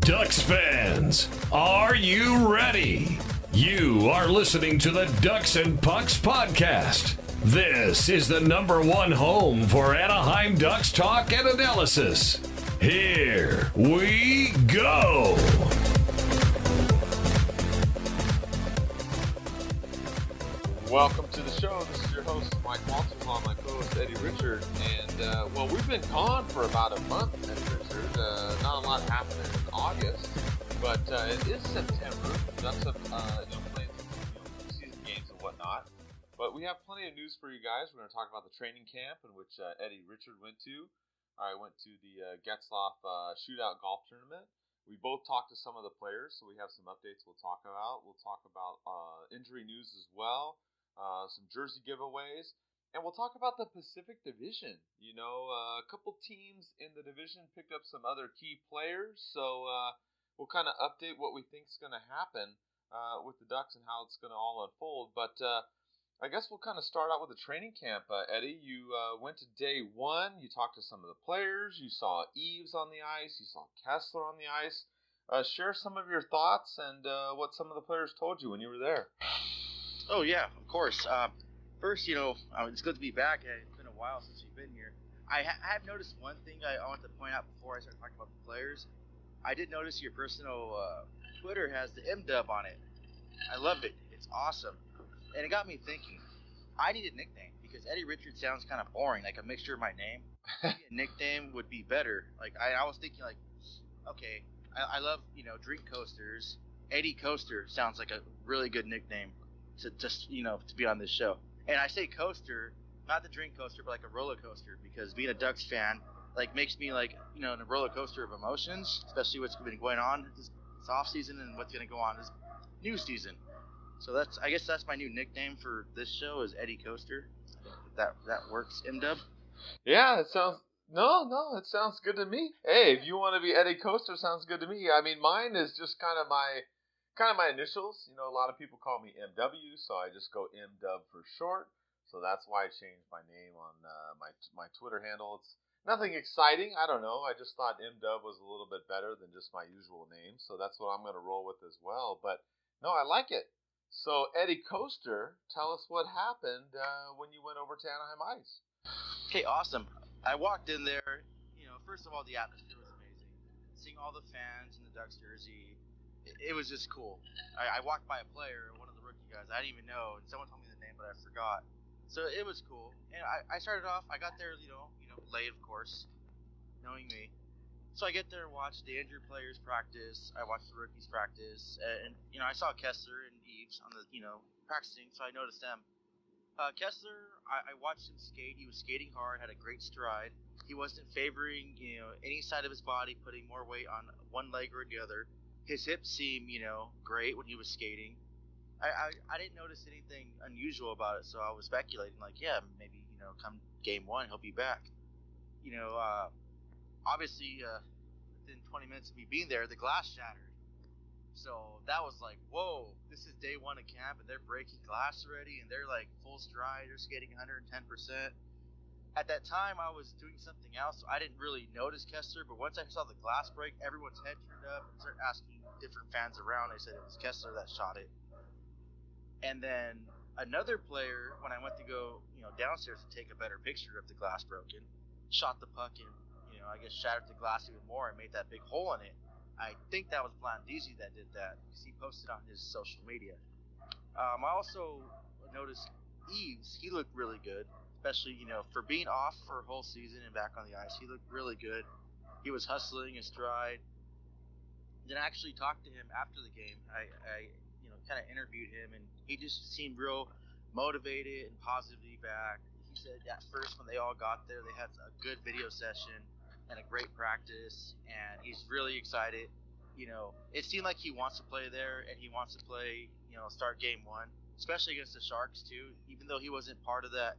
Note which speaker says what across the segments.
Speaker 1: Ducks fans, are you ready? You are listening to the Ducks and Pucks podcast. This is the #1 home for Anaheim Ducks talk and analysis. Here we go.
Speaker 2: Welcome to the show. This is your host, Mike Walters, along my co-host, Eddie Richard. And, we've been gone for about a month, Eddie Richard. Not a lot happened in August, but it is September. Ducks have, playing some season games and whatnot. But we have plenty of news for you guys. We're going to talk about the training camp in which Eddie Richard went to. I went to the Getzlaff Shootout Golf Tournament. We both talked to some of the players, so we have some updates we'll talk about. We'll talk about injury news as well. Some jersey giveaways, and we'll talk about the Pacific Division. A couple teams in the division picked up some other key players, so we'll kind of update what we think is going to happen with the Ducks and how it's going to all unfold. But I guess we'll kind of start out with the training camp. Eddie, you went to day one. You talked to some of the players. You saw Eaves on the ice. You saw Kesler on the ice. Share some of your thoughts and what some of the players told you when you were there.
Speaker 3: Oh, yeah, of course. First, it's good to be back. It's been a while since you've been here. I have noticed one thing I want to point out before I start talking about the players. I did notice your personal Twitter has the M-Dub on it. I love it. It's awesome. And it got me thinking, I need a nickname because Eddie Richard sounds kind of boring, like a mixture of my name. Maybe a nickname would be better. Like I was thinking, okay, I love, drink coasters. Eddie Coaster sounds like a really good nickname to be on this show. And I say coaster, not the drink coaster, but like a roller coaster, because being a Ducks fan makes me in a roller coaster of emotions, especially what's been going on this off season and what's going to go on this new season. So I guess that's my new nickname for this show is Eddie Coaster. That works, M-Dub.
Speaker 2: Yeah, it sounds it sounds good to me. Hey, if you want to be Eddie Coaster, sounds good to me. I mean, mine is just kind of my initials. A lot of people call me MW, so I just go M-Dub for short. So that's why I changed my name on my Twitter handle. It's nothing exciting. I don't know. I just thought M-Dub was a little bit better than just my usual name. So that's what I'm going to roll with as well. But no, I like it. So Eddie Coaster, tell us what happened when you went over to Anaheim Ice.
Speaker 3: Okay, awesome. I walked in there. First of all, the atmosphere was amazing. Seeing all the fans in the Ducks jersey. It was just cool. I walked by a player, one of the rookie guys I didn't even know, and someone told me the name, but I forgot. So it was cool. And I started off. I got there, late, of course, knowing me. So I get there and watch the injured players practice. I watched the rookies practice, and I saw Kesler and Eaves on the practicing, so I noticed them. Kesler, I watched him skate. He was skating hard, had a great stride. He wasn't favoring any side of his body, putting more weight on one leg or the other. His hips seemed, great when he was skating. I didn't notice anything unusual about it, so I was speculating, maybe, come game one, he'll be back. Obviously, within 20 minutes of me being there, the glass shattered. So that was like, whoa, this is day one of camp, and they're breaking glass already, and they're full stride, they're skating 110%. At that time, I was doing something else, so I didn't really notice Kesler. But once I saw the glass break, everyone's head turned up and started asking different fans around. They said it was Kesler that shot it. And then another player, when I went to go, downstairs to take a better picture of the glass broken, shot the puck and, I guess shattered the glass even more and made that big hole in it. I think that was Blandisi that did that because he posted on his social media. I also noticed Eaves. He looked really good. Especially, for being off for a whole season and back on the ice, he looked really good. He was hustling his stride. Then I actually talked to him after the game. I kind of interviewed him, and he just seemed real motivated and positively back. He said at first when they all got there, they had a good video session and a great practice, and he's really excited. It seemed like he wants to play there, and he wants to play, start game one, especially against the Sharks too. Even though he wasn't part of that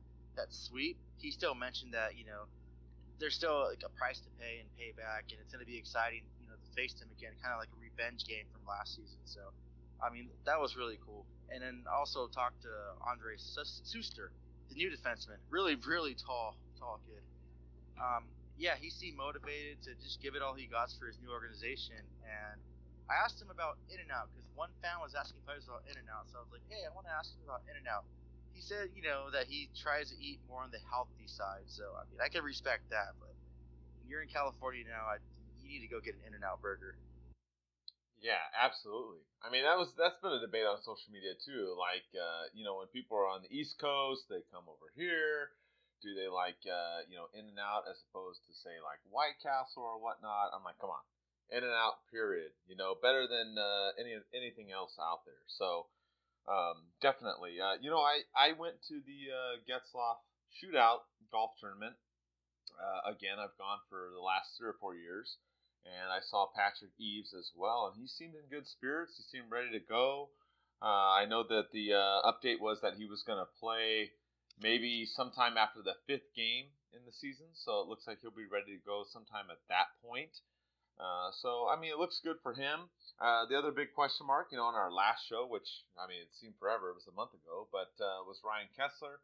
Speaker 3: sweep, he still mentioned that there's still a price to pay and pay back, and it's going to be exciting to face him again, kind of like a revenge game from last season. So I mean, that was really cool. And then also talked to Andre Suster, the new defenseman, really tall kid. yeah, he seemed motivated to just give it all he got for his new organization. And I asked him about In-N-Out because one fan was asking players about In-N-Out. So I was like, hey, I want to ask you about In-N-Out. He said, that he tries to eat more on the healthy side. So I mean, I can respect that, but you're in California now. You need to go get an In-N-Out burger.
Speaker 2: Yeah, absolutely. I mean, that's been a debate on social media too. Like, when people are on the East Coast, they come over here. Do they like, In and Out as opposed to say like White Castle or whatnot? I'm like, come on, In and Out. Period. Better than anything else out there. So, definitely. I went to the Getzloff Shootout golf tournament. Again, I've gone for the last 3 or 4 years, and I saw Patrick Eaves as well, and he seemed in good spirits. He seemed ready to go. I know that the update was that he was going to play maybe sometime after the 5th game in the season, so it looks like he'll be ready to go sometime at that point. So, I mean, it looks good for him. The other big question mark, on our last show, which, I mean, it seemed forever, it was a month ago, but was Ryan Kesler.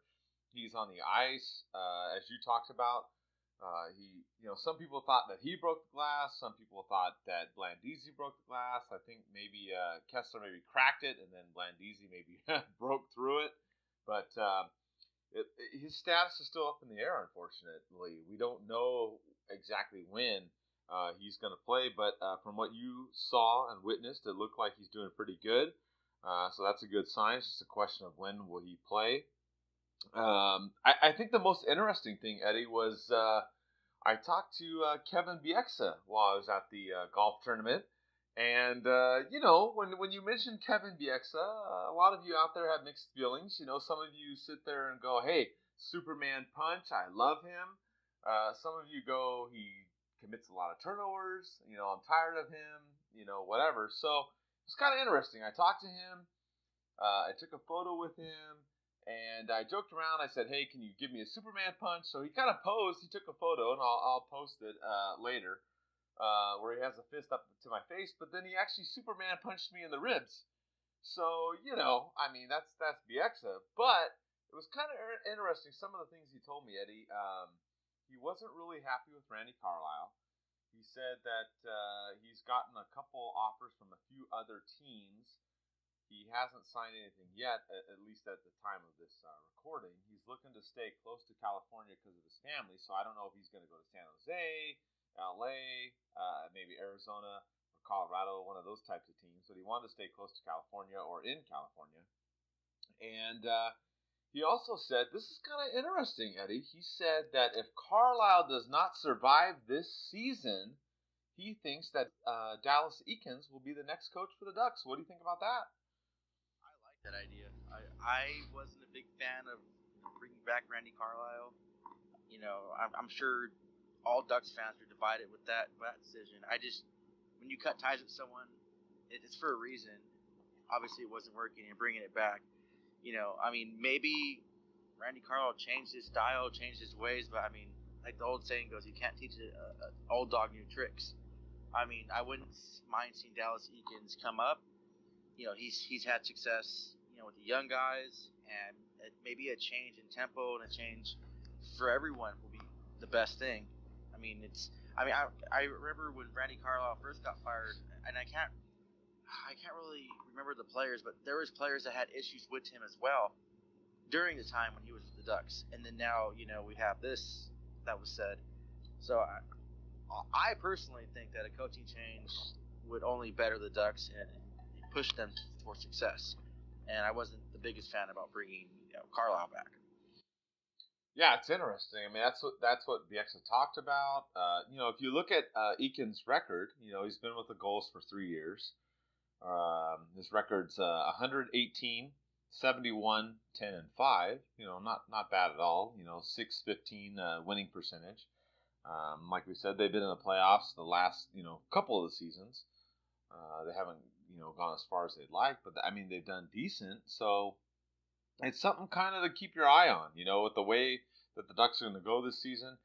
Speaker 2: He's on the ice, as you talked about. Some people thought that he broke the glass. Some people thought that Blandisi broke the glass. I think maybe Kessler maybe cracked it, and then Blandisi maybe broke through it. But his status is still up in the air, unfortunately. We don't know exactly when he's going to play, but from what you saw and witnessed, it looked like he's doing pretty good. So that's a good sign. It's just a question of when will he play. I think the most interesting thing, Eddie, was I talked to Kevin Bieksa while I was at the golf tournament. And, when you mention Kevin Bieksa, a lot of you out there have mixed feelings. Some of you sit there and go, hey, Superman punch, I love him. Some of you go, he commits a lot of turnovers. I'm tired of him, whatever. So it's kind of interesting. I talked to him. I took a photo with him. And I joked around. I said, hey, can you give me a Superman punch? So he kind of posed. He took a photo, and I'll post it later, where he has a fist up to my face. But then he actually Superman punched me in the ribs. So, I mean, that's Bieksa. But it was kind of interesting, some of the things he told me, Eddie. He wasn't really happy with Randy Carlyle. He said that he's gotten a couple offers from a few other teams. He hasn't signed anything yet, at least at the time of this recording. He's looking to stay close to California because of his family, so I don't know if he's going to go to San Jose, LA, maybe Arizona or Colorado, one of those types of teams. But he wanted to stay close to California or in California. And he also said, this is kind of interesting, Eddie. He said that if Carlisle does not survive this season, he thinks that Dallas Eakins will be the next coach for the Ducks. What do you think about that?
Speaker 3: That idea. I wasn't a big fan of bringing back Randy Carlisle. I'm sure all Ducks fans are divided with that decision. When you cut ties with someone, it's for a reason. Obviously, it wasn't working, and bringing it back. I mean, maybe Randy Carlisle changed his style, changed his ways, but I mean, like the old saying goes, you can't teach an old dog new tricks. I mean, I wouldn't mind seeing Dallas Eakins come up. He's had success, with the young guys, and maybe a change in tempo and a change for everyone will be the best thing. I remember when Randy Carlisle first got fired, and I can't really remember the players, but there was players that had issues with him as well during the time when he was with the Ducks, and then now we have this that was said. So I personally think that a coaching change would only better the Ducks and push them for success. And I wasn't the biggest fan about bringing Carlisle back.
Speaker 2: Yeah, it's interesting. I mean, that's what Bieksa talked about. If you look at Eakins' record, he's been with the Gulls for 3 years. His record's 118, 71, 10, and 5. Not bad at all. 615 winning percentage. Like we said, they've been in the playoffs the last couple of the seasons. They haven't gone as far as they'd like, but I mean they've done decent. So it's something kind of to keep your eye on. With the way that the Ducks are going to go this season.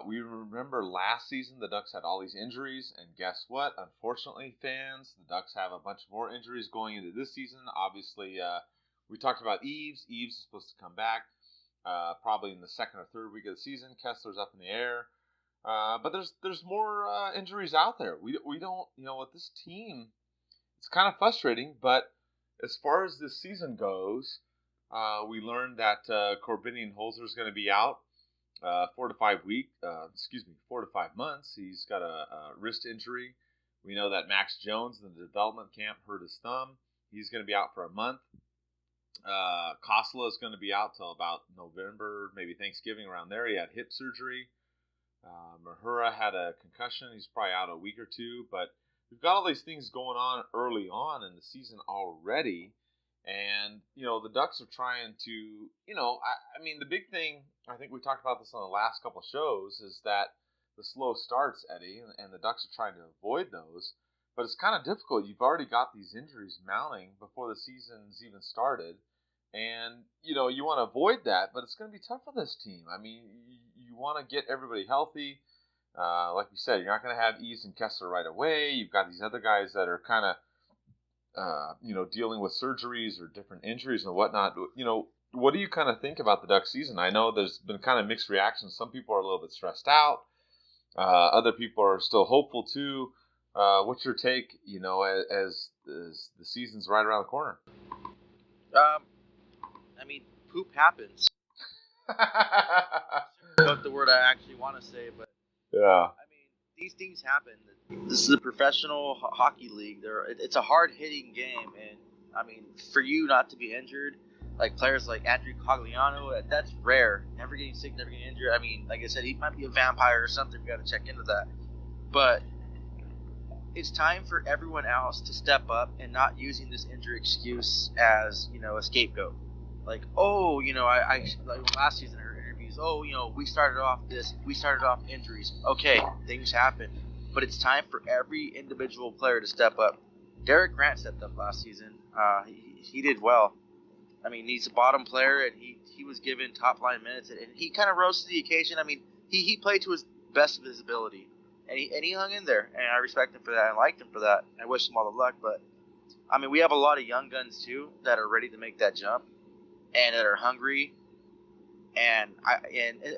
Speaker 2: We remember last season the Ducks had all these injuries, and guess what? Unfortunately, fans, the Ducks have a bunch more injuries going into this season. Obviously, we talked about Eaves. Eaves is supposed to come back probably in the second or third week of the season. Kessler's up in the air. But there's more injuries out there. We don't, with this team, it's kind of frustrating. But as far as this season goes, we learned that Corbinian Holzer is going to be out 4 to 5 months. He's got a wrist injury. We know that Max Jones in the development camp hurt his thumb. He's going to be out for a month. Kosla is going to be out till about November, maybe Thanksgiving, around there. He had hip surgery. Mahura had a concussion. He's probably out a week or two. But we've got all these things going on early on in the season already. And, the Ducks are trying to, I mean, the big thing, I think we talked about this on the last couple of shows, is that the slow starts, Eddie, and the Ducks are trying to avoid those. But it's kind of difficult. You've already got these injuries mounting before the season's even started. And, you want to avoid that, but it's going to be tough for this team. I mean, you want to get everybody healthy. Like you said, you're not going to have Eaves and Kesler right away. You've got these other guys that are kind of, dealing with surgeries or different injuries and whatnot. What do you kind of think about the Ducks season? I know there's been kind of mixed reactions. Some people are a little bit stressed out. Other people are still hopeful too. What's your take, as the season's right around the corner?
Speaker 3: I mean, poop happens. Not the word I actually want to say, but
Speaker 2: Yeah.
Speaker 3: I mean, these things happen. This is a professional hockey league. It's a hard-hitting game, and I mean, for you not to be injured, like players like Andrew Cogliano, that's rare. Never getting sick, never getting injured. I mean, like I said, he might be a vampire or something. We got to check into that. But it's time for everyone else to step up and not using this injury excuse as, a scapegoat. Like, oh, I like last season in her interviews, oh, we started off injuries. Okay, things happen. But it's time for every individual player to step up. Derek Grant stepped up last season. He did well. I mean, he's a bottom player, and he was given top-line minutes, and he kind of rose to the occasion. I mean, he played to his best of his ability, and he hung in there, and I respect him for that. I liked him for that. I wish him all the luck, but, I mean, we have a lot of young guns, too, that are ready to make that jump and that are hungry, and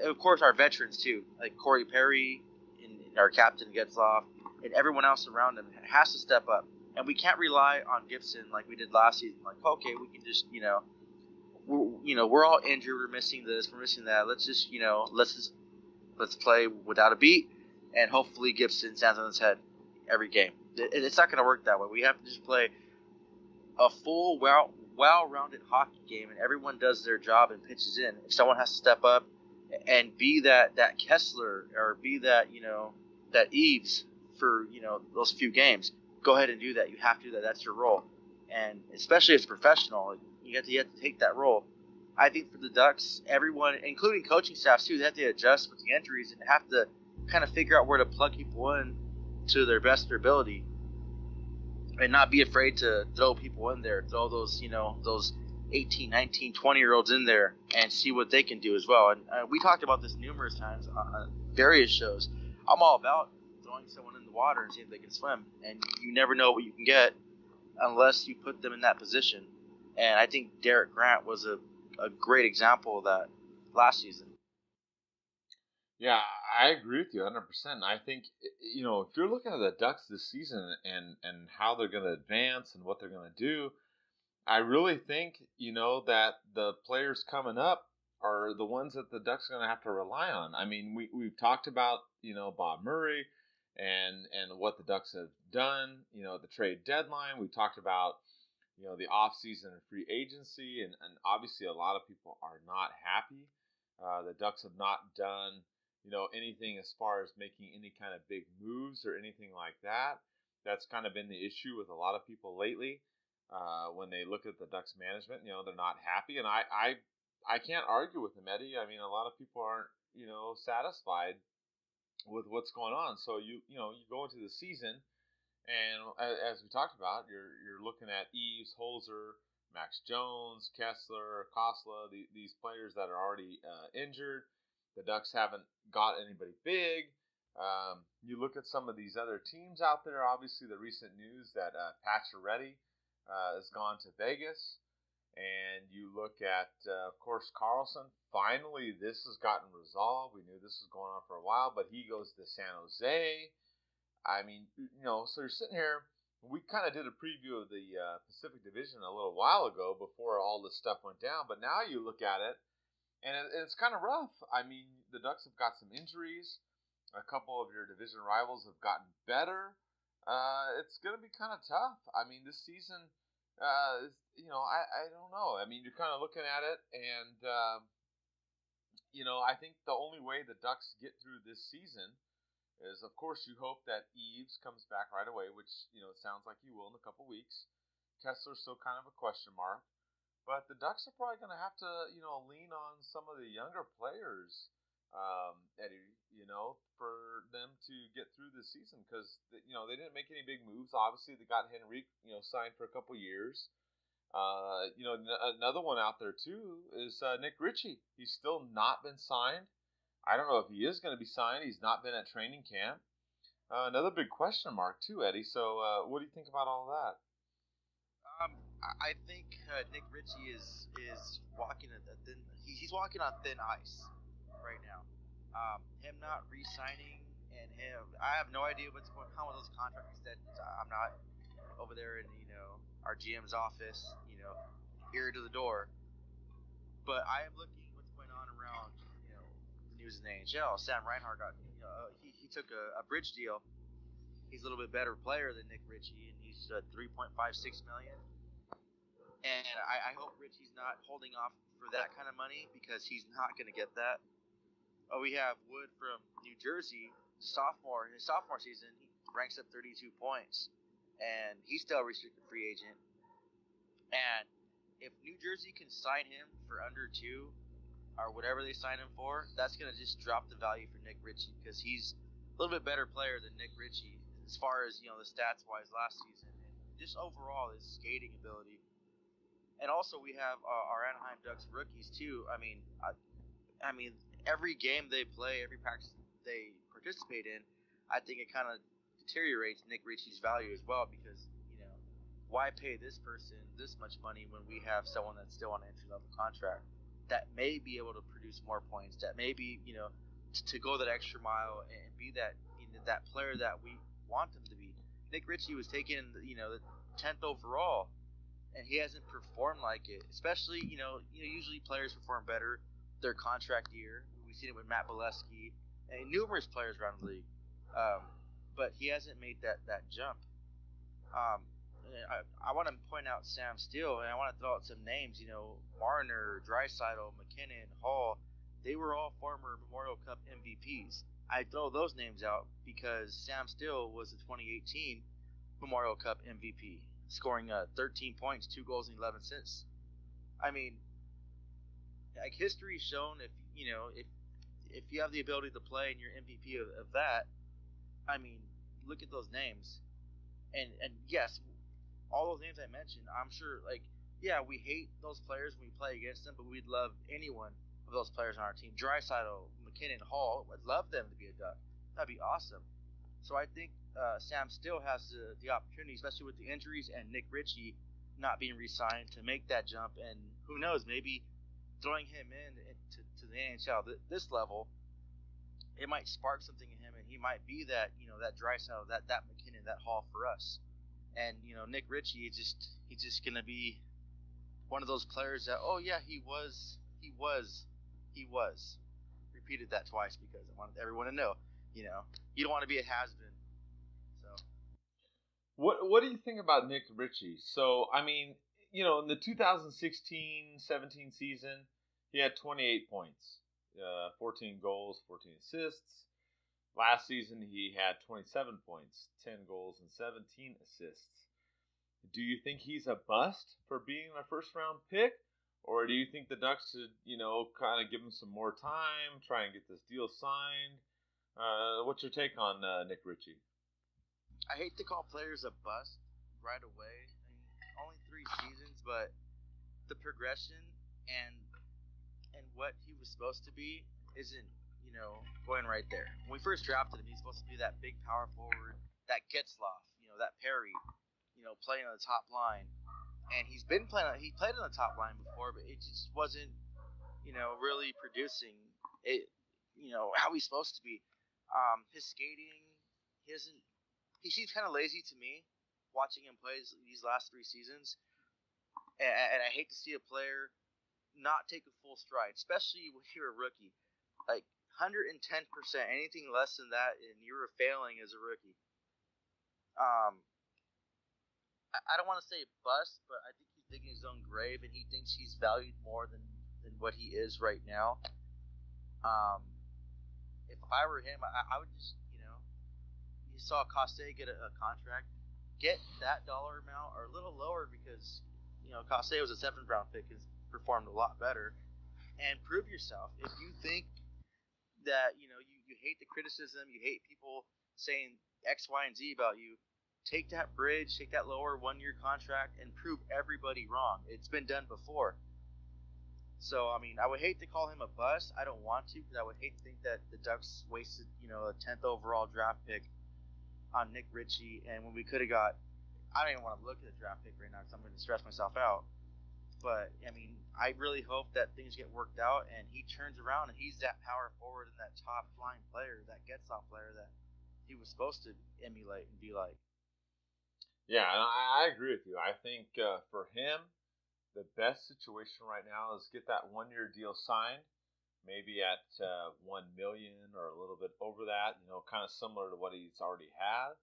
Speaker 3: of course our veterans, too, like Corey Perry and our captain Getzloff, and everyone else around him has to step up. And we can't rely on Gibson like we did last season. Like, okay, we can just, we're all injured. We're missing this. We're missing that. Let's just, let's play without a beat, and hopefully Gibson stands on his head every game. It's not going to work that way. We have to just play a full, well-rounded hockey game, and everyone does their job and pitches in. If someone has to step up and be that Kesler or be that, that Eaves for, those few games, go ahead and do that. You have to do that. That's your role. And especially as a professional, you have to take that role. I think for the Ducks, everyone, including coaching staffs too, they have to adjust with the injuries and have to kind of figure out where to plug people in to their best of their ability, and not be afraid to throw people in there, throw those, those 18, 19, 20-year-olds in there and see what they can do as well. And we talked about this numerous times on various shows. I'm all about throwing someone in the water and see if they can swim, and you never know what you can get unless you put them in that position. And I think Derek Grant was a great example of that last season.
Speaker 2: Yeah, I agree with you 100%. I think, if you're looking at the Ducks this season and how they're going to advance and what they're going to do, I really think, that the players coming up are the ones that the Ducks are going to have to rely on. I mean, we've talked about, Bob Murray and what the Ducks have done, the trade deadline. We talked about, the offseason and free agency, and obviously a lot of people are not happy. The Ducks have not done, anything as far as making any kind of big moves or anything like that. That's kind of been the issue with a lot of people lately. When they look at the Ducks management, they're not happy, and I can't argue with them, Eddie. I mean, a lot of people aren't, satisfied with what's going on. So you go into the season, and as we talked about, you're looking at Eaves, Holzer, Max Jones, Kesler, Kosla, these players that are already injured. The Ducks haven't got anybody big. You look at some of these other teams out there. Obviously, the recent news that Pacioretty has gone to Vegas. And you look at, of course, Carlson. Finally, this has gotten resolved. We knew this was going on for a while, but he goes to San Jose. I mean, so you're sitting here. We kind of did a preview of the Pacific Division a little while ago before all this stuff went down. But now you look at it, and it's kind of rough. I mean, the Ducks have got some injuries. A couple of your division rivals have gotten better. It's going to be kind of tough. I mean, this season, I don't know. I mean, you're kind of looking at it, and, I think the only way the Ducks get through this season is, of course, you hope that Eaves comes back right away, which, it sounds like he will in a couple weeks. Kesler's still kind of a question mark. But the Ducks are probably going to have to, lean on some of the younger players, Eddie, for them to get through this season because, they didn't make any big moves. Obviously, they got Henrique, signed for a couple years. Another one out there, too, is Nick Ritchie. He's still not been signed. I don't know if he is going to be signed. He's not been at training camp. Another big question mark, too, Eddie. So what do you think about all that?
Speaker 3: I think Nick Ritchie is walking he's walking on thin ice right now. Him not re-signing and him, I have no idea what's going on with those contract extensions. I'm not over there in our GM's office, ear to the door. But I am looking what's going on around the news in the NHL. Sam Reinhart got he took a bridge deal. He's a little bit better player than Nick Ritchie, and he's $3.56 million. And I hope Richie's not holding off for that kind of money because he's not going to get that. We have Wood from New Jersey, his sophomore season, he ranks up 32 points, and he's still a restricted free agent. And if New Jersey can sign him for under 2 or whatever they sign him for, that's going to just drop the value for Nick Ritchie because he's a little bit better player than Nick Ritchie as far as the stats-wise last season and just overall his skating ability. And also we have our Anaheim Ducks rookies too. I mean, every game they play, every practice they participate in, I think it kind of deteriorates Nick Ritchie's value as well because why pay this person this much money when we have someone that's still on an entry level contract that may be able to produce more points, that may be to go that extra mile and be that that player that we want him to be. Nick Ritchie was taken the 10th overall. And he hasn't performed like it. Especially, usually players perform better their contract year. We've seen it with Matt Bolesky and numerous players around the league. But he hasn't made that jump. I want to point out Sam Steele, and I want to throw out some names. Marner, Draisaitl, McKinnon, Hall. They were all former Memorial Cup MVPs. I throw those names out because Sam Steele was the 2018 Memorial Cup MVP. Scoring 13 points, 2 goals, and 11 assists. I mean, like history's shown, if you have the ability to play and you're MVP of that, I mean, look at those names, and yes, all those names I mentioned, I'm sure, we hate those players when we play against them, but we'd love anyone of those players on our team. Draisaitl, McKinnon, Hall, I'd love them to be a Duck. That'd be awesome. So I think Sam still has the opportunity, especially with the injuries and Nick Ritchie not being re-signed, to make that jump. And who knows, maybe throwing him to the NHL this level, it might spark something in him, and he might be that that Draisaitl, that McKinnon, that Hall for us. And Nick Ritchie, he's just gonna be one of those players that he was. Repeated that twice because I wanted everyone to know. You don't want to be a has-been. So,
Speaker 2: What do you think about Nick Ritchie? So, I mean, in the 2016-17 season, he had 28 points, 14 goals, 14 assists. Last season, he had 27 points, 10 goals, and 17 assists. Do you think he's a bust for being a first-round pick? Or do you think the Ducks should, kind of give him some more time, try and get this deal signed? What's your take on Nick Ritchie?
Speaker 3: I hate to call players a bust right away. I mean, only 3 seasons, but the progression and what he was supposed to be isn't, going right there. When we first drafted him, he's supposed to be that big power forward, that Getzlaff, that Perry, playing on the top line. and he's been playing. He played on the top line before, but it just wasn't, really producing it, how he's supposed to be. His skating, he doesn't. He seems kind of lazy to me, watching him play these last 3 seasons, and I hate to see a player not take a full stride, especially when you're a rookie. Like 110%, anything less than that, and you're failing as a rookie. I don't want to say bust, but I think he's digging his own grave, and he thinks he's valued more than what he is right now. Um, if I were him, I would just, you saw Coste get a contract, get that dollar amount or a little lower because, Coste was a 7th-round pick, has performed a lot better, and prove yourself. If you think that, you hate the criticism, you hate people saying X, Y, and Z about you, take that bridge, take that lower 1-year contract, and prove everybody wrong. It's been done before. So, I mean, I would hate to call him a bust. I don't want to, because I would hate to think that the Ducks wasted, a 10th overall draft pick on Nick Ritchie, and when we could have got, I don't even want to look at the draft pick right now because I'm going to stress myself out. But, I mean, I really hope that things get worked out, and he turns around, and he's that power forward and that top flying player, that gets-off player that he was supposed to emulate and be like.
Speaker 2: Yeah, and I agree with you. I think for him, the best situation right now is get that 1-year deal signed, maybe at $1 million or a little bit over that. Kind of similar to what he's already had,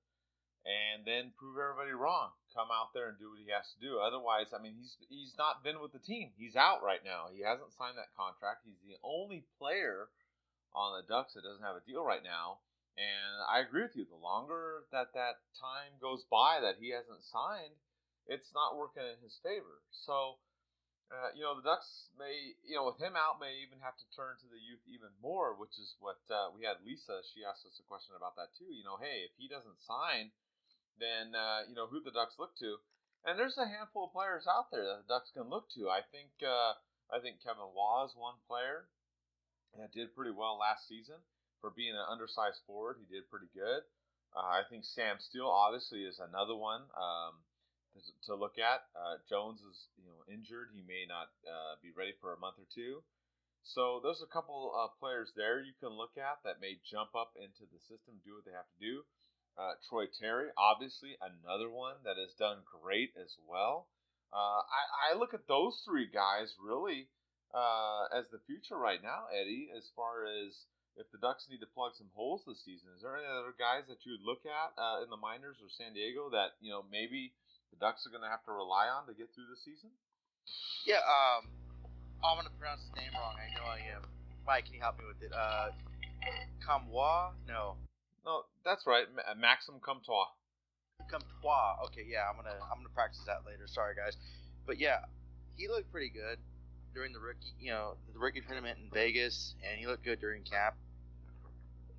Speaker 2: and then prove everybody wrong. Come out there and do what he has to do. Otherwise, I mean, he's not been with the team. He's out right now. He hasn't signed that contract. He's the only player on the Ducks that doesn't have a deal right now. And I agree with you. The longer that time goes by that he hasn't signed, it's not working in his favor. So, the Ducks may, with him out, may even have to turn to the youth even more, which is what we had Lisa. She asked us a question about that too. Hey, if he doesn't sign, then, who the Ducks look to. And there's a handful of players out there that the Ducks can look to. I think Kevin Waugh is one player that did pretty well last season. For being an undersized forward, he did pretty good. I think Sam Steele obviously is another one to look at. Jones is injured; he may not be ready for a month or two. So there's a couple of players there you can look at that may jump up into the system, do what they have to do. Troy Terry, obviously another one that has done great as well. I look at those three guys really as the future right now, Eddie, as far as if the Ducks need to plug some holes this season. Is there any other guys that you would look at in the minors or San Diego that maybe the Ducks are going to have to rely on to get through the season?
Speaker 3: Yeah, I'm going to pronounce his name wrong. I know I am. Mike, can you help me with it? Comtois? No,
Speaker 2: that's right. Maxim Comtois.
Speaker 3: Comtois. Okay, yeah, I'm gonna practice that later. Sorry, guys, but yeah, he looked pretty good during the rookie tournament in Vegas, and he looked good during camp.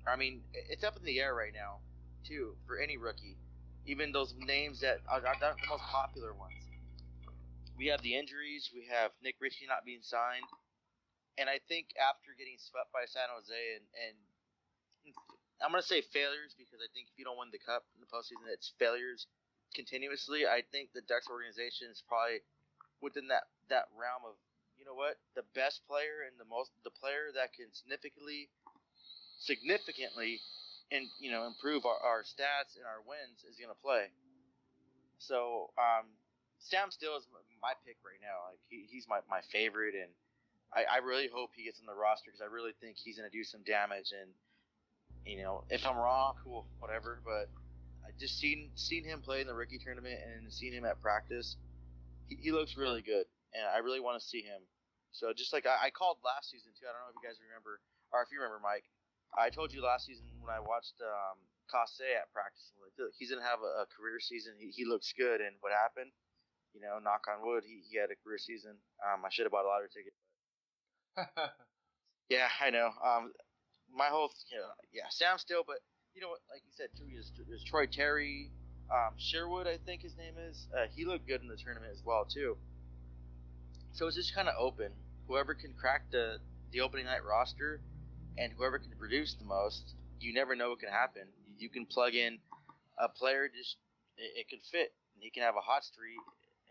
Speaker 3: I mean, it's up in the air right now, too, for any rookie. Even those names that are not the most popular ones. We have the injuries. We have Nick Ritchie not being signed. And I think after getting swept by San Jose and I'm going to say failures because I think if you don't win the Cup in the postseason, it's failures continuously. I think the Ducks organization is probably within that realm of, you know what, the best player and the player that can significantly and improve our stats and our wins is going to play. So Sam Steele is my pick right now. Like he's my favorite, and I really hope he gets on the roster because I really think he's going to do some damage. And if I'm wrong, cool, whatever. But I just seen him play in the rookie tournament and seen him at practice. He looks really good, and I really want to see him. So just like I called last season too. I don't know if you guys remember, or if you remember, Mike. I told you last season when I watched Coste at practice, he's gonna have a career season. He looks good, and what happened? Knock on wood, he had a career season. I should have bought a lottery ticket. Yeah, I know. My whole Sam Steele, but like you said too, there's Troy Terry, Sherwood, I think his name is. He looked good in the tournament as well too. So it's just kind of open. Whoever can crack the opening night roster, and whoever can produce the most, you never know what can happen. You can plug in a player, just it could fit. He can have a hot streak,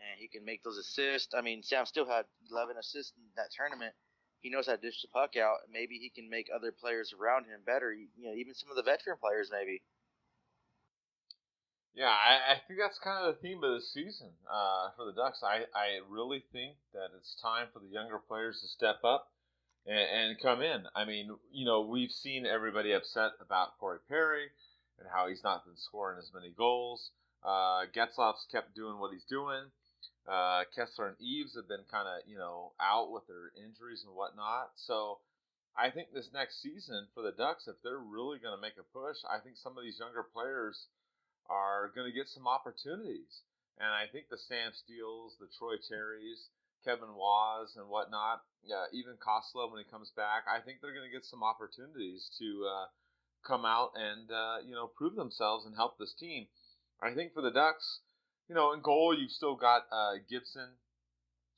Speaker 3: and he can make those assists. I mean, Sam still had 11 assists in that tournament. He knows how to dish the puck out. Maybe he can make other players around him better. Even some of the veteran players, maybe.
Speaker 2: Yeah, I think that's kind of the theme of the season for the Ducks. I really think that it's time for the younger players to step up and come in. I mean, we've seen everybody upset about Corey Perry and how he's not been scoring as many goals. Getzlaf's kept doing what he's doing. Kesler and Eaves have been kind of, out with their injuries and whatnot. So I think this next season for the Ducks, if they're really going to make a push, I think some of these younger players are going to get some opportunities. And I think the Sam Steeles, the Troy Terrys, Kevin Waz, and whatnot, even Koslow when he comes back, I think they're going to get some opportunities to come out and prove themselves and help this team. I think for the Ducks, in goal you've still got Gibson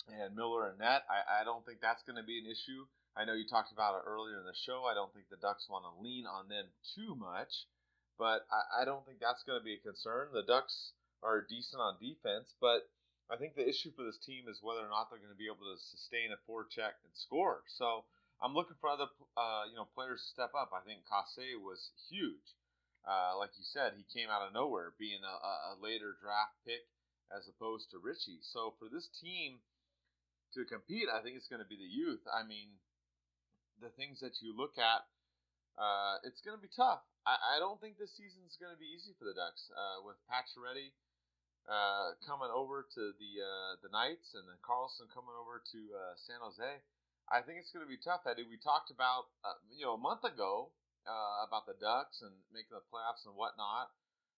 Speaker 2: and Miller and net. I don't think that's going to be an issue. I know you talked about it earlier in the show. I don't think the Ducks want to lean on them too much, but I don't think that's going to be a concern. The Ducks are decent on defense, but I think the issue for this team is whether or not they're going to be able to sustain a forecheck and score. So I'm looking for other players to step up. I think Kassé was huge. Like you said, he came out of nowhere, being a later draft pick as opposed to Richie. So for this team to compete, I think it's going to be the youth. I mean, the things that you look at, it's going to be tough. I don't think this season's going to be easy for the Ducks. With Pacioretty coming over to the Knights and then Carlson coming over to San Jose, I think it's going to be tough, Eddie. We talked about a month ago about the Ducks and making the playoffs and whatnot,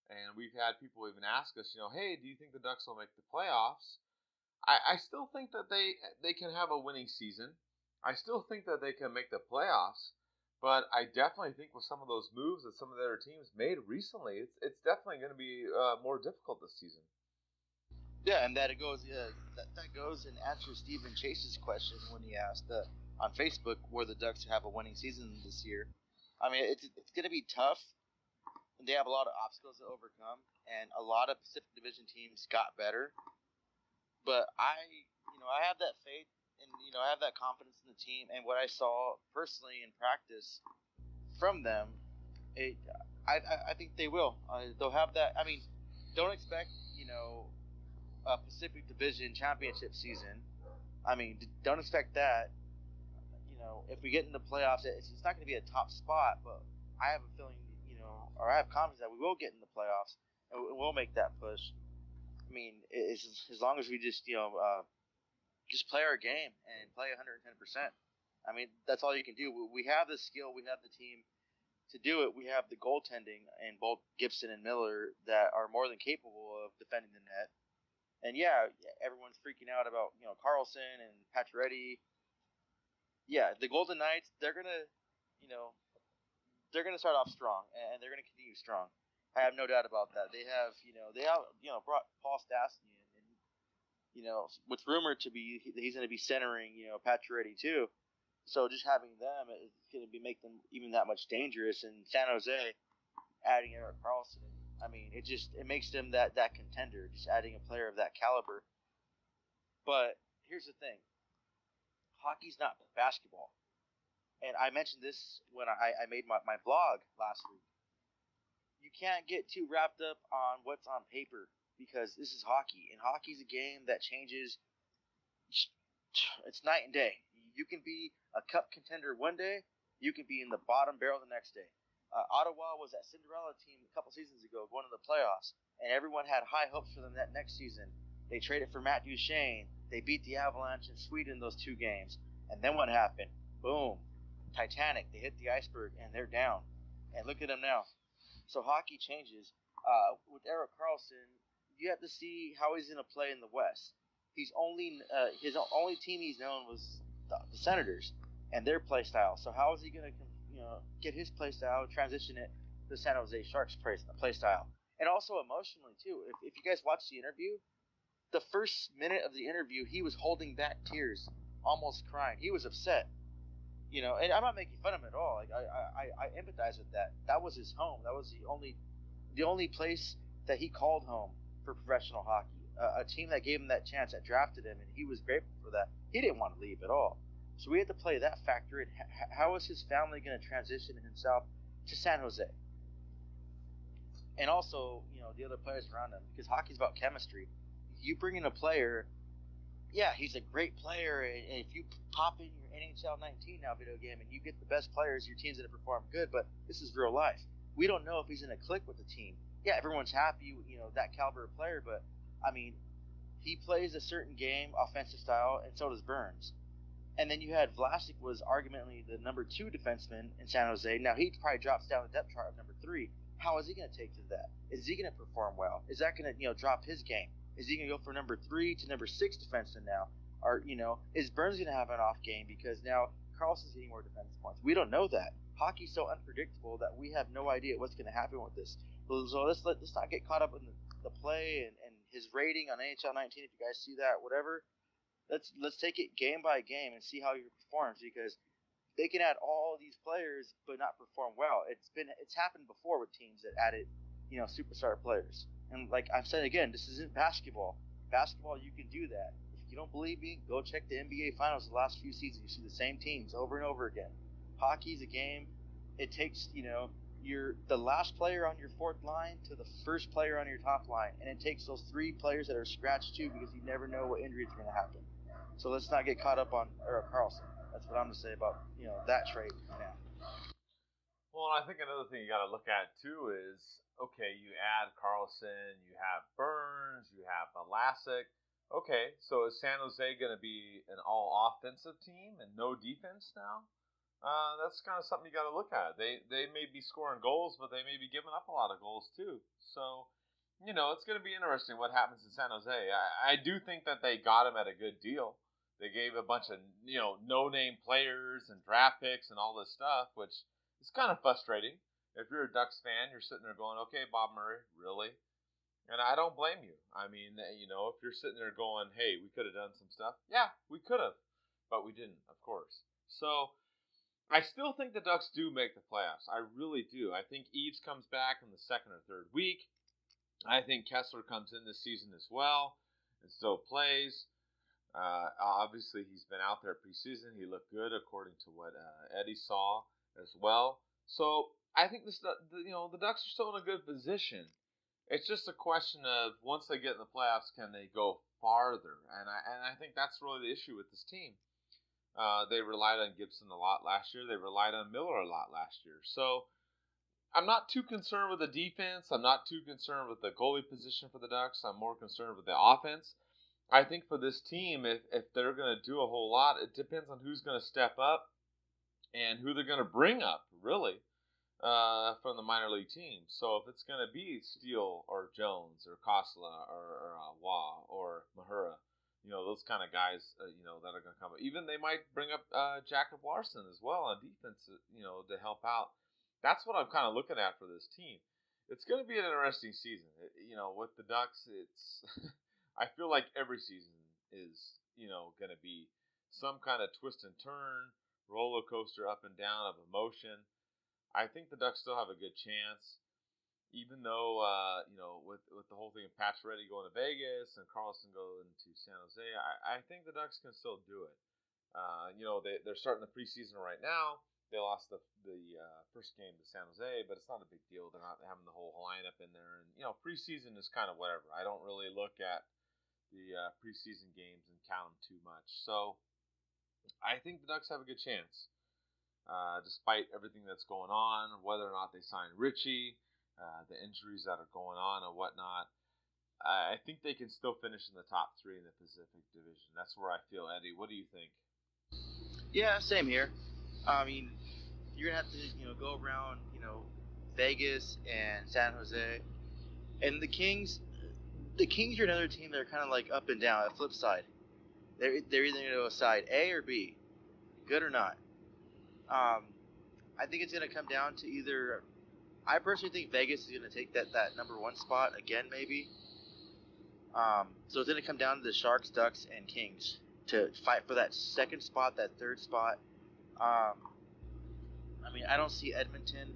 Speaker 2: and we've had people even ask us, hey, do you think the Ducks will make the playoffs? I still think that they can have a winning season. I still think that they can make the playoffs. But I definitely think with some of those moves that some of the other teams made recently, it's definitely going to be more difficult this season.
Speaker 3: Yeah, and that goes and answers Stephen Chase's question when he asked on Facebook where the Ducks have a winning season this year. I mean, it's going to be tough. They have a lot of obstacles to overcome, and a lot of Pacific Division teams got better. But I have that faith, and I have that confidence in the team, and what I saw personally in practice from them, I think they will. They'll have that. I mean, don't expect a Pacific Division championship season. I mean, don't expect that. If we get in the playoffs, it's not going to be a top spot, but I have a feeling, or I have confidence that we will get in the playoffs and we'll make that push. I mean, it's as long as we just just play our game and play 110%. I mean, that's all you can do. We have the skill, we have the team to do it. We have the goaltending in both Gibson and Miller that are more than capable of defending the net. And yeah, everyone's freaking out about Carlson and Pacioretty. Yeah, the Golden Knights, they're gonna start off strong and they're gonna continue strong. I have no doubt about that. They have brought Paul Stastny in, and what's rumored to be he's going to be centering Pacioretty too. So just having them is going to make them even that much dangerous. And San Jose adding Erik Karlsson, I mean, it makes them that contender. Just adding a player of that caliber. But here's the thing: hockey's not basketball. And I mentioned this when I made my blog last week. You can't get too wrapped up on what's on paper because this is hockey, and hockey's a game that changes. It's night and day. You can be a cup contender one day, you can be in the bottom barrel the next day. Ottawa was that Cinderella team a couple seasons ago, going to the playoffs, and everyone had high hopes for them that next season. They traded for Matt Duchene. They beat the Avalanche in Sweden those 2 games, and then what happened? Boom, Titanic. They hit the iceberg, and they're down. And look at them now. So hockey changes. With Erik Karlsson, you have to see how he's going to play in the West. His only team he's known was the Senators and their play style. So how is he going to get his play style, transition it to the San Jose Sharks play style, and also emotionally too. If you guys watch the interview, the first minute of the interview, he was holding back tears, almost crying. He was upset. And I'm not making fun of him at all. Like I empathize with that. That was his home. That was the only place that he called home for professional hockey. a team that gave him that chance, that drafted him, and he was grateful for that. He didn't want to leave at all. So we had to play that factor in. How is his family going to transition himself to San Jose? And also, the other players around him, because hockey's about chemistry. You bring in a player, yeah, he's a great player, and if you pop in your NHL 19 now video game and you get the best players, your team's going to perform good, but this is real life. We don't know if he's going to click with the team. Yeah, everyone's happy, that caliber of player, but, I mean, he plays a certain game, offensive style, and so does Burns. And then you had Vlasic was arguably the number 2 defenseman in San Jose. Now he probably drops down the depth chart of number 3. How is he going to take to that? Is he going to perform well? Is that going to drop his game? Is he going to go from number 3 to number 6 defenseman now? Or is Burns going to have an off game because now Carlson's getting more defensive points? We don't know that. Hockey's so unpredictable that we have no idea what's going to happen with this. So let's not get caught up in the play and his rating on NHL 19. If you guys see that, whatever. Let's take it game by game and see how he performs, because they can add all these players but not perform well. It's happened before with teams that added superstar players. And like I've said again, this isn't basketball. Basketball, you can do that. If you don't believe me, go check the NBA Finals the last few seasons. You see the same teams over and over again. Hockey's a game. It takes you're the last player on your fourth line to the first player on your top line, and it takes those 3 players that are scratched too, because you never know what injuries are going to happen. So let's not get caught up on Carlson. That's what I'm going to say about that trade now.
Speaker 2: Well, I think another thing you got to look at too is, okay, you add Carlson, you have Burns, you have Vlasic. Okay, so is San Jose going to be an all offensive team and no defense now? That's kind of something you got to look at. They may be scoring goals, but they may be giving up a lot of goals too. So, it's going to be interesting what happens in San Jose. I do think that they got him at a good deal. They gave a bunch of no-name players and draft picks and all this stuff, which is kind of frustrating. If you're a Ducks fan, you're sitting there going, "Okay, Bob Murray, really?" And I don't blame you. I mean, if you're sitting there going, "Hey, we could have done some stuff," yeah, we could have, but we didn't, of course. So I still think the Ducks do make the playoffs. I really do. I think Eaves comes back in the second or third week. I think Kesler comes in this season as well and still plays. Obviously, he's been out there preseason. He looked good according to what Eddie saw as well. So I think the Ducks are still in a good position. It's just a question of once they get in the playoffs, can they go farther? And I think that's really the issue with this team. They relied on Gibson a lot last year. They relied on Miller a lot last year. So I'm not too concerned with the defense. I'm not too concerned with the goalie position for the Ducks. I'm more concerned with the offense. I think for this team, if they're going to do a whole lot, it depends on who's going to step up and who they're going to bring up, really, from the minor league teams. So if it's going to be Steele or Jones or Kosla or Waugh or Mahura, those kind of guys, that are going to come. Even they might bring up Jacob Larson as well on defense, to help out. That's what I'm kind of looking at for this team. It's going to be an interesting season. With the Ducks, it's I feel like every season is, going to be some kind of twist and turn, roller coaster up and down of emotion. I think the Ducks still have a good chance. Even though, with the whole thing of Pacioretty going to Vegas and Carlson going to San Jose, I think the Ducks can still do it. They're starting the preseason right now. They lost the first game to San Jose, but it's not a big deal. They're not having the whole lineup in there. And, preseason is kind of whatever. I don't really look at the preseason games and count them too much. So I think the Ducks have a good chance. Despite everything that's going on, whether or not they sign Richie, the injuries that are going on and whatnot, I think they can still finish in the top 3 in the Pacific Division. That's where I feel. Eddie, what do you think?
Speaker 3: Yeah, same here. I mean, you're gonna have to go around Vegas and San Jose, and the Kings. The Kings are another team that are kind of like up and down. A flip side, they're either going to go side A or B, good or not. I think it's going to come down to either. I personally think Vegas is going to take that number 1 spot again, maybe. So it's going to come down to the Sharks, Ducks, and Kings to fight for that second spot, that third spot. I mean, I don't see Edmonton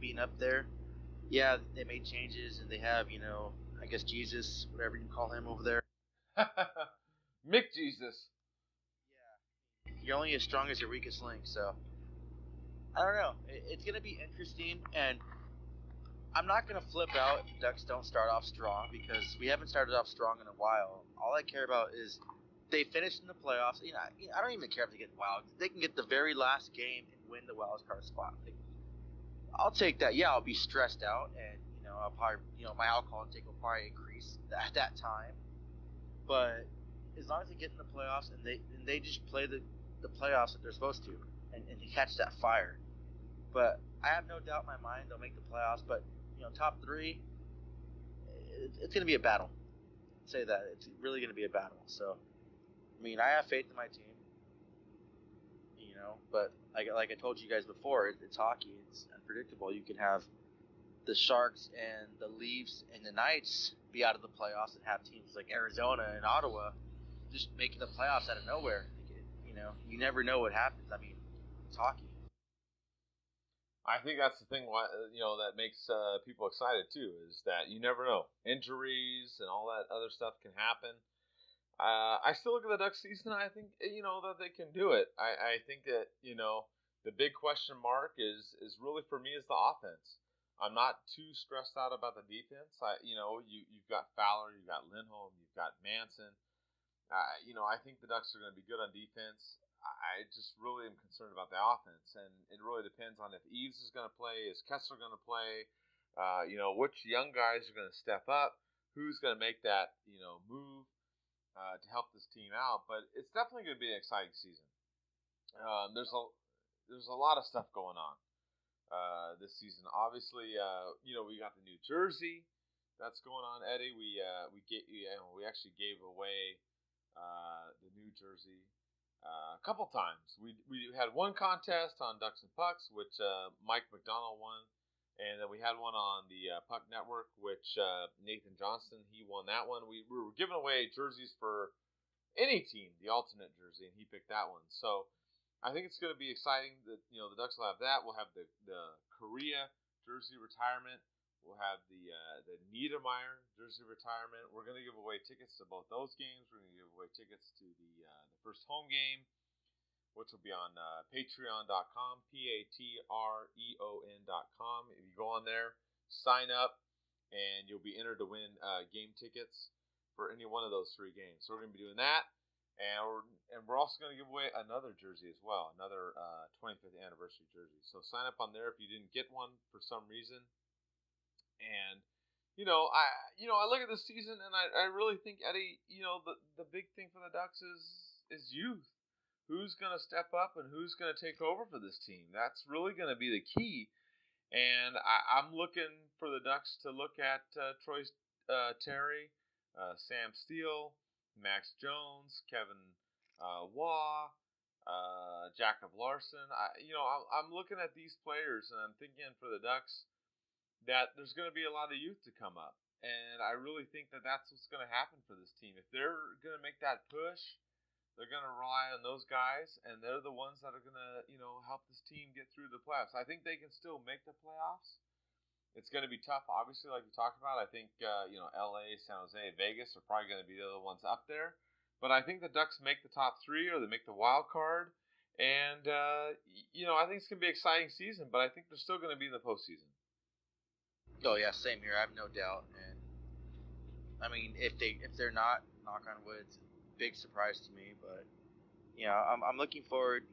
Speaker 3: being up there. Yeah, they made changes and they have, I guess Jesus, whatever you call him over there.
Speaker 2: Mick Jesus.
Speaker 3: Yeah. You're only as strong as your weakest link, so I don't know. It's gonna be interesting, and I'm not gonna flip out if the Ducks don't start off strong because we haven't started off strong in a while. All I care about is they finish in the playoffs. I don't even care if they get wild. They can get the very last game and win the wild card spot. Like, I'll take that. Yeah, I'll be stressed out, and I'll probably, my alcohol intake will probably increase at that time. But as long as they get in the playoffs and they just play the playoffs that they're supposed to, and catch that fire. But I have no doubt in my mind they'll make the playoffs. But top three, it's going to be a battle. I'll say that it's really going to be a battle. So, I mean, I have faith in my team. But like I told you guys before, it's hockey. It's unpredictable. You can have the Sharks and the Leafs and the Knights be out of the playoffs and have teams like Arizona and Ottawa just making the playoffs out of nowhere. You never know what happens. I mean, it's hockey.
Speaker 2: I think that's the thing, that makes people excited too, is that you never know. Injuries and all that other stuff can happen. I still look at the Ducks season. I think that they can do it. I think that the big question mark is really for me is the offense. I'm not too stressed out about the defense. You've got Fowler, you've got Lindholm, you've got Manson. I think the Ducks are going to be good on defense. I just really am concerned about the offense, and it really depends on if Eaves is going to play, is Kesler going to play, which young guys are going to step up, who's going to make that move to help this team out. But it's definitely going to be an exciting season. There's a lot of stuff going on this season. Obviously, we got the new jersey that's going on, Eddie. We actually gave away the new jersey a couple times. We had one contest on Ducks and Pucks, which Mike McDonald won, and then we had one on the Puck Network, which Nathan Johnston, he won that one. We were giving away jerseys for any team, the alternate jersey, and he picked that one. So I think it's going to be exciting that the Ducks will have that. We'll have the Korea jersey retirement. We'll have the Niedermeyer jersey retirement. We're going to give away tickets to both those games. We're going to give away tickets to the first home game, which will be on patreon.com, patreon.com. If you go on there, sign up, and you'll be entered to win game tickets for any one of those three games. So we're going to be doing that. And we're also going to give away another jersey as well, another 25th anniversary jersey. So sign up on there if you didn't get one for some reason. And I look at this season and I really think, Eddie, the big thing for the Ducks is youth. Who's going to step up and who's going to take over for this team? That's really going to be the key. And I'm looking for the Ducks to look at Troy Terry, Sam Steele, Max Jones, Kevin Waugh, Jacob Larson. I'm looking at these players and I'm thinking for the Ducks that there's going to be a lot of youth to come up. And I really think that that's what's going to happen for this team. If they're going to make that push, they're going to rely on those guys, and they're the ones that are going to, help this team get through the playoffs. I think they can still make the playoffs. It's going to be tough, obviously, like we talked about. I think, LA, San Jose, Vegas are probably going to be the other ones up there. But I think the Ducks make the top three or they make the wild card. And, I think it's going to be an exciting season, but I think they're still going to be in the postseason.
Speaker 3: Oh yeah, same here. I have no doubt. And I mean, if they're not, knock on wood, it's a big surprise to me. But I'm looking forward.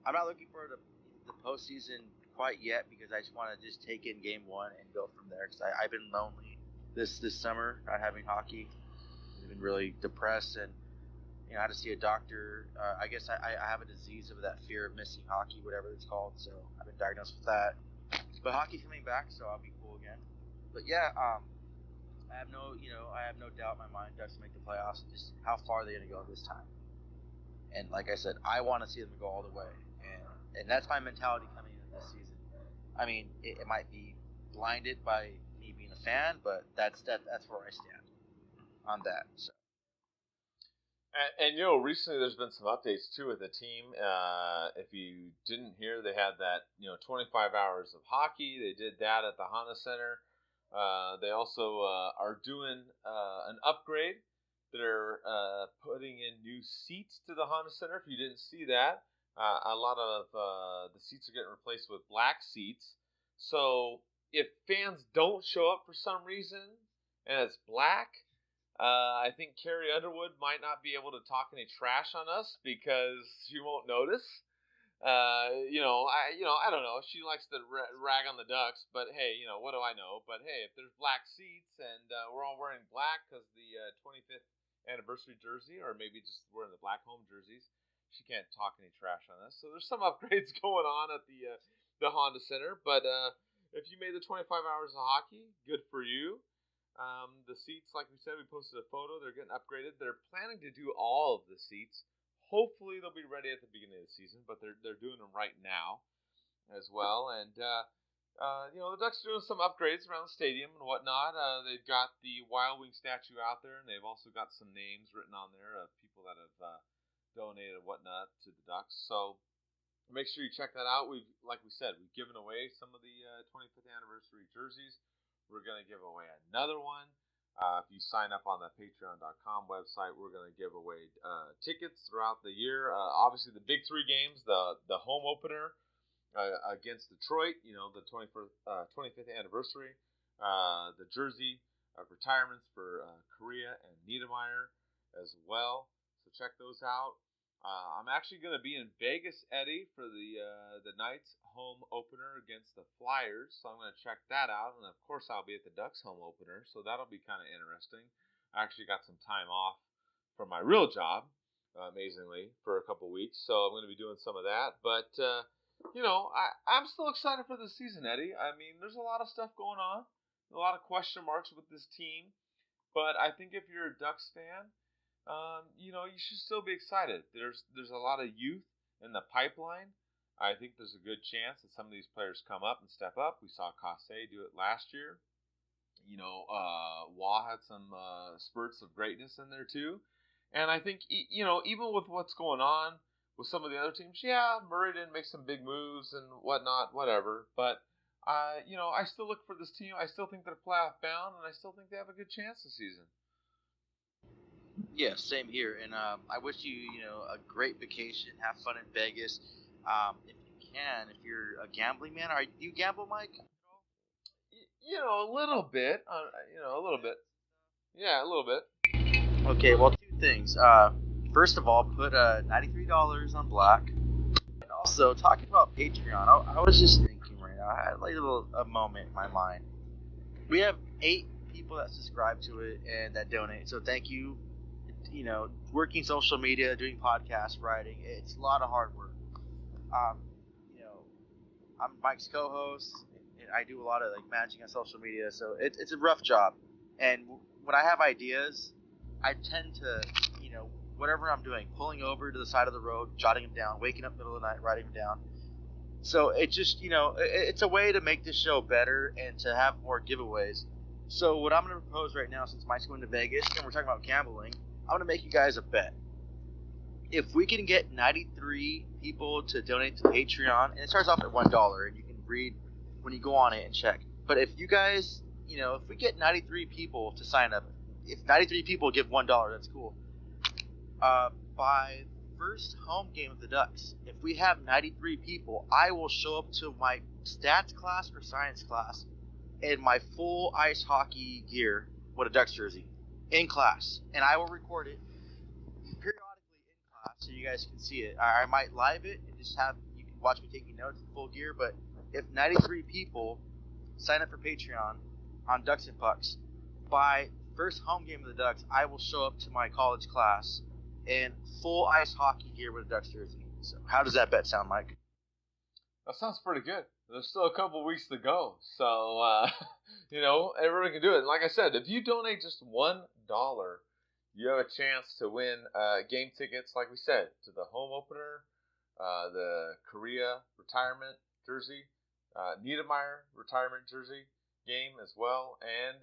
Speaker 3: I'm not looking forward to the postseason quite yet because I just want to just take in game one and go from there. Because I've been lonely this summer, not having hockey. I've been really depressed, and I had to see a doctor. I guess I have a disease of that fear of missing hockey, whatever it's called. So I've been diagnosed with that. But hockey's coming back, so I'll be cool again. But yeah, I have no doubt in my mind Ducks make the playoffs. Just how far are they going to go this time? And like I said, I want to see them go all the way, and that's my mentality coming into this season. I mean, it might be blinded by me being a fan, but that's where I stand on that. So.
Speaker 2: And recently there's been some updates too with the team. If you didn't hear, they had that 25 hours of hockey. They did that at the Honda Center They also are doing an upgrade. They're putting in new seats to the Honda Center. If you didn't see that, a lot of the seats are getting replaced with black seats. So if fans don't show up for some reason and it's black, I think Carrie Underwood might not be able to talk any trash on us because she won't notice. I don't know. She likes to rag on the Ducks, but hey, what do I know? But hey, if there's black seats and we're all wearing black because the 25th anniversary jersey, or maybe just wearing the black home jerseys, she can't talk any trash on us. So there's some upgrades going on at the Honda Center. But if you made the 25 hours of hockey, good for you. The seats, like we said, we posted a photo. They're getting upgraded. They're planning to do all of the seats. Hopefully they'll be ready at the beginning of the season, but they're doing them right now as well. And the Ducks are doing some upgrades around the stadium and whatnot. They've got the Wild Wing statue out there, and they've also got some names written on there of people that have donated and whatnot to the Ducks. So make sure you check that out. Like we said, we've given away some of the 25th anniversary jerseys. We're going to give away another one. If you sign up on the patreon.com website, we're going to give away tickets throughout the year. Obviously, the big three games, the home opener against Detroit, the 25th anniversary, the jersey retirements for Korea and Niedermeyer as well. So check those out. I'm actually going to be in Vegas, Eddie, for the Knights home opener against the Flyers. So I'm going to check that out. And, of course, I'll be at the Ducks home opener. So that'll be kind of interesting. I actually got some time off from my real job, amazingly, for a couple weeks. So I'm going to be doing some of that. But, I'm still excited for the season, Eddie. I mean, there's a lot of stuff going on. A lot of question marks with this team. But I think if you're a Ducks fan, you should still be excited. There's a lot of youth in the pipeline. I think there's a good chance that some of these players come up and step up. We saw Casse do it last year. Waugh had some spurts of greatness in there too. And I think, even with what's going on with some of the other teams, yeah, Murray didn't make some big moves and whatnot, whatever. But, I still look for this team. I still think they're playoff bound, and I still think they have a good chance this season.
Speaker 3: Yeah, same here. And I wish you, a great vacation. Have fun in Vegas. If you can, if you're a gambling man, do you gamble, Mike?
Speaker 2: A little bit. A little bit. Yeah, a little bit.
Speaker 3: Okay, well, two things. First of all, put $93 on black. And also, talking about Patreon, I was just thinking right now, I had like a moment in my mind. We have 8 people that subscribe to it and that donate, so thank you. Working social media, doing podcast writing, it's a lot of hard work. Um, I'm Mike's co-host, and I do a lot of managing on social media, so it's a rough job. And when I have ideas, I tend to, whatever I'm doing, pulling over to the side of the road, jotting them down, waking up middle of the night, writing them down. So it just, it's a way to make this show better and to have more giveaways. So what I'm going to propose right now, since Mike's going to Vegas and we're talking about gambling, I'm going to make you guys a bet. If we can get 93 people to donate to Patreon, and it starts off at $1, and you can read when you go on it and check. But if you guys, if we get 93 people to sign up, if 93 people give $1, that's cool. By first home game of the Ducks, if we have 93 people, I will show up to my stats class or science class in my full ice hockey gear with a Ducks jersey in class, and I will record it periodically in class so you guys can see it. I might live it and just you can watch me taking notes in full gear. But if 93 people sign up for Patreon on Ducks and Pucks, by first home game of the Ducks, I will show up to my college class in full ice hockey gear with a Ducks jersey. So how does that bet sound, Mike?
Speaker 2: That sounds pretty good. There's still a couple weeks to go, so everyone can do it. And like I said, if you donate just $1, you have a chance to win game tickets, like we said, to the home opener, the Korea retirement jersey, Niedermeyer retirement jersey game as well, and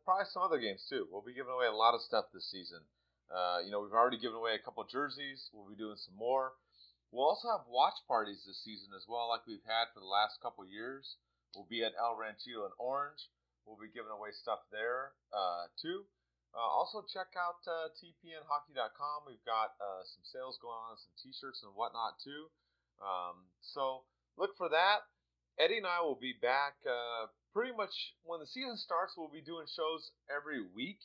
Speaker 2: probably some other games too. We'll be giving away a lot of stuff this season. We've already given away a couple jerseys. We'll be doing some more. We'll also have watch parties this season as well, like we've had for the last couple years. We'll be at El Ranchito in Orange. We'll be giving away stuff there too. Also, check out tpnhockey.com. We've got some sales going on, some T-shirts and whatnot too. So look for that. Eddie and I will be back pretty much when the season starts. We'll be doing shows every week.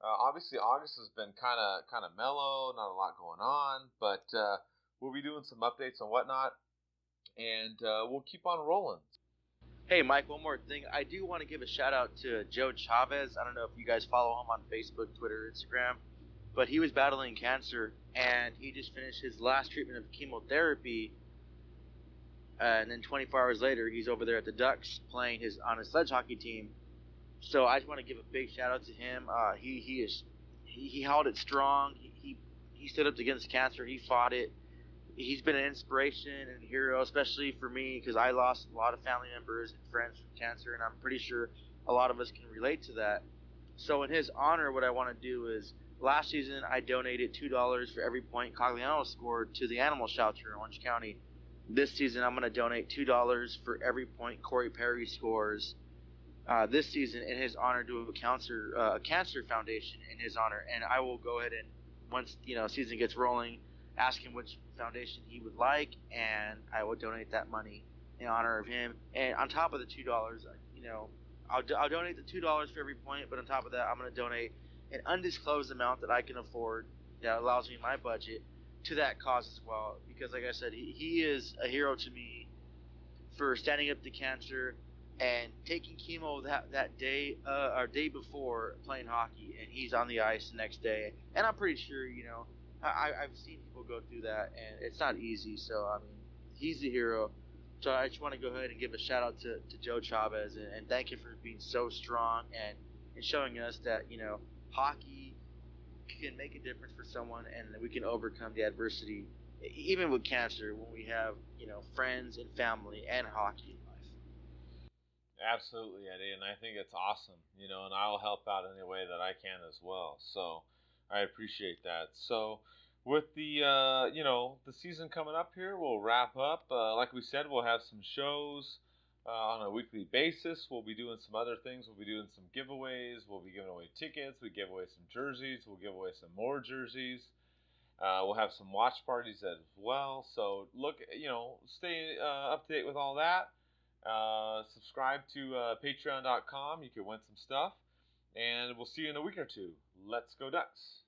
Speaker 2: Obviously, August has been kind of mellow, not a lot going on, but we'll be doing some updates and whatnot, and we'll keep on rolling.
Speaker 3: Hey, Mike, one more thing. I do want to give a shout out to Joe Chavez. I don't know if you guys follow him on Facebook, Twitter, Instagram, but he was battling cancer, and he just finished his last treatment of chemotherapy. And then 24 hours later, he's over there at the Ducks playing on his sledge hockey team. So I just want to give a big shout out to him. He held it strong. He stood up against cancer. He fought it. He's been an inspiration and a hero, especially for me, because I lost a lot of family members and friends from cancer, and I'm pretty sure a lot of us can relate to that. So in his honor, what I want to do is, last season I donated $2 for every point Cogliano scored to the animal shelter in Orange County. This season I'm going to donate $2 for every point Corey Perry scores this season in his honor to a cancer foundation in his honor, and I will go ahead and once season gets rolling, ask him which foundation he would like, and I will donate that money in honor of him. And on top of the $2, I'll donate the $2 for every point, but on top of that, I'm going to donate an undisclosed amount that I can afford that allows me my budget to that cause as well. Because, like I said, he is a hero to me for standing up to cancer and taking chemo that day or day before playing hockey, and he's on the ice the next day. And I'm pretty sure, I've seen people go through that, and it's not easy. So, I mean, he's a hero. So I just want to go ahead and give a shout out to Joe Chavez and thank him for being so strong and showing us that, hockey can make a difference for someone and that we can overcome the adversity, even with cancer, when we have, friends and family and hockey in life.
Speaker 2: Absolutely, Eddie, and I think it's awesome, and I'll help out any way that I can as well. So I appreciate that. So with the season coming up here, we'll wrap up. Like we said, we'll have some shows on a weekly basis. We'll be doing some other things. We'll be doing some giveaways. We'll be giving away tickets. We give away some jerseys. We'll give away some more jerseys. We'll have some watch parties as well. So look, stay up to date with all that. Subscribe to patreon.com. You can win some stuff. And we'll see you in a week or two. Let's go Ducks.